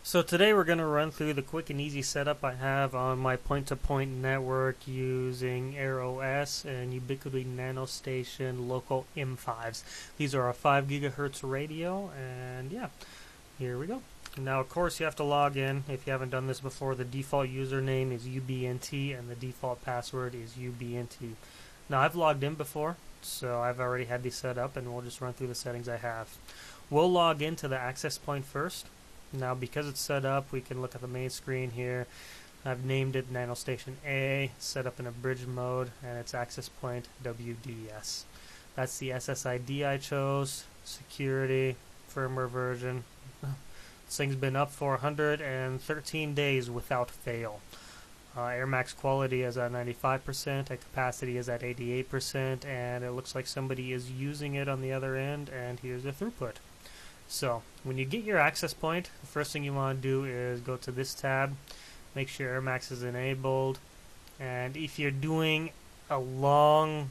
So today we're going to run through the quick and easy setup I have on my point-to-point network using AirOS and Ubiquiti NanoStation loco M5s. These are a 5 gigahertz radio, and yeah, here we go. Now, of course, you have to log in. If you haven't done this before, the default username is UBNT and the default password is UBNT. Now, I've logged in before, so I've already had these set up, and we'll just run through the settings I have. We'll log into the access point first. Now, because it's set up, we can look at the main screen here. I've named it NanoStation A, set up in a bridge mode, and its access point WDS. That's the SSID I chose, security, firmware version. This thing's been up for 113 days without fail. Air max quality is at 95%, and capacity is at 88%, and it looks like somebody is using it on the other end, and here's the throughput. So, when you get your access point, the first thing you want to do is go to this tab, make sure AirMax is enabled, and if you're doing a long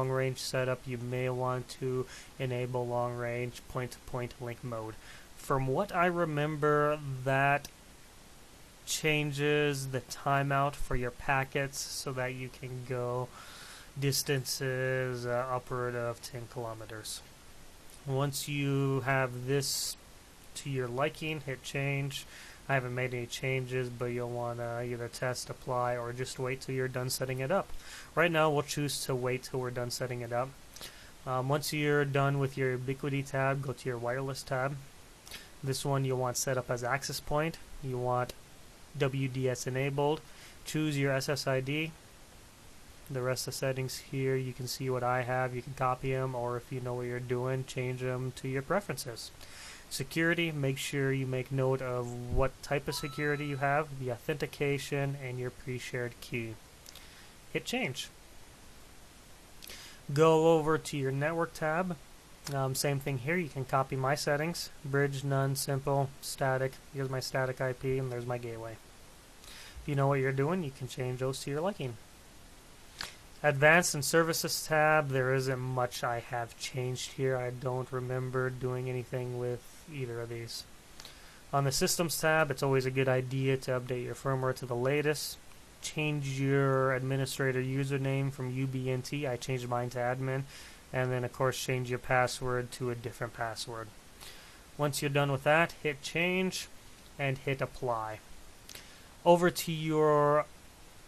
range setup, you may want to enable long range point-to-point link mode. From what I remember, that changes the timeout for your packets so that you can go distances upward of 10 kilometers. Once you have this to your liking, hit change. I haven't made any changes, but you'll want to either test, apply, or just wait till you're done setting it up. Right now, we'll choose to wait till we're done setting it up. Once you're done with your Ubiquiti tab, go to your wireless tab. This one you'll want set up as access point. You want WDS enabled. Choose your SSID. The rest of the settings here, you can see what I have. You can copy them, or if you know what you're doing, change them to your preferences. Security, make sure you make note of what type of security you have, the authentication, and your pre-shared key. Hit change. Go over to your network tab. Same thing here, you can copy my settings. Bridge, none, simple, static. Here's my static IP, and there's my gateway. If you know what you're doing, you can change those to your liking. Advanced and Services tab, there isn't much I have changed here. I don't remember doing anything with either of these. On the Systems tab, it's always a good idea to update your firmware to the latest. Change your administrator username from UBNT. I changed mine to admin. And then, of course, change your password to a different password. Once you're done with that, hit change and hit apply. Over to your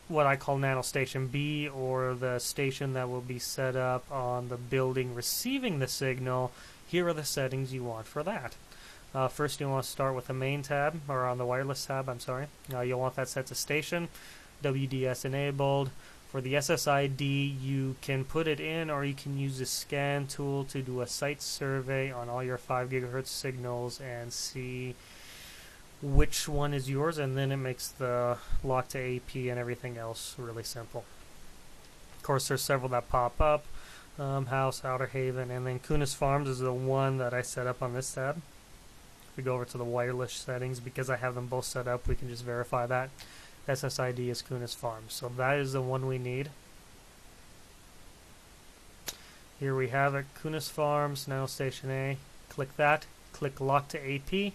what I call NanoStation B, or the station that will be set up on the building receiving the signal. Here are the settings you want for that. First, you want to start with the main tab, or on the wireless tab, I'm sorry. You'll want that set to station, WDS enabled. For the SSID, you can put it in, or you can use the scan tool to do a site survey on all your 5 gigahertz signals and see which one is yours, and then it makes the lock to AP and everything else really simple. Of course, there's several that pop up. House, Outer Haven, and then Kunis Farms is the one that I set up on this tab. If we go over to the wireless settings, because I have them both set up, we can just verify that. SSID is Kunis Farms. So that is the one we need. Here we have it, Kunis Farms, NanoStation A. Click that, click Lock to AP,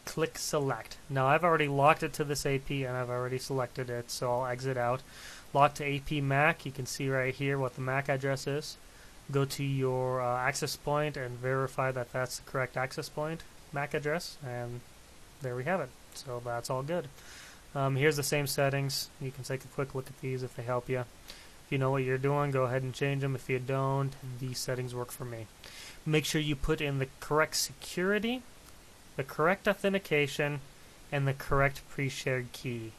click Select. Now I've already locked it to this AP and I've already selected it, so I'll exit out. Lock to AP MAC, you can see right here what the MAC address is. Go to your access point and verify that that's the correct access point MAC address, and there we have it. So that's all good. Here's the same settings. You can take a quick look at these if they help you. If you know what you're doing, go ahead and change them. If you don't, these settings work for me. Make sure you put in the correct security, the correct authentication, and the correct pre-shared key.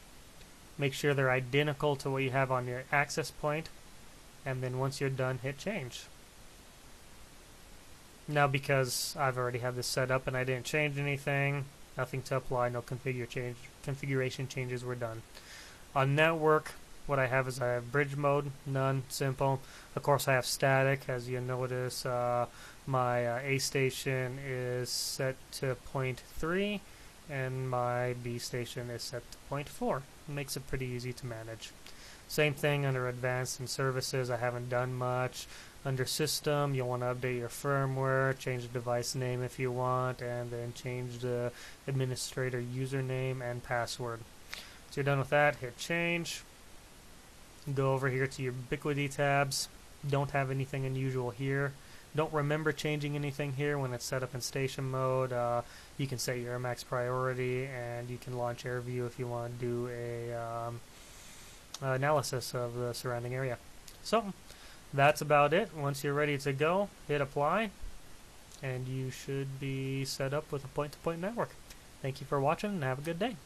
Make sure they're identical to what you have on your access point, and then once you're done, hit change. Now, because I've already had this set up and I didn't change anything, nothing to apply, no configuration changes were done. On network, what I have is I have bridge mode, none, simple. Of course, I have static. As you notice, my A station is set to 0.3 and my B station is set to 0.4. It makes it pretty easy to manage. Same thing under advanced and services. I haven't done much. Under System, you'll want to update your firmware, change the device name if you want, and then change the administrator username and password. So you're done with that, hit Change. Go over here to your Ubiquiti tabs. Don't have anything unusual here. Don't remember changing anything here when it's set up in station mode. You can set your max priority, and you can launch AirView if you want to do a analysis of the surrounding area. So that's about it. Once you're ready to go, hit apply, and you should be set up with a point-to-point network. Thank you for watching, and have a good day.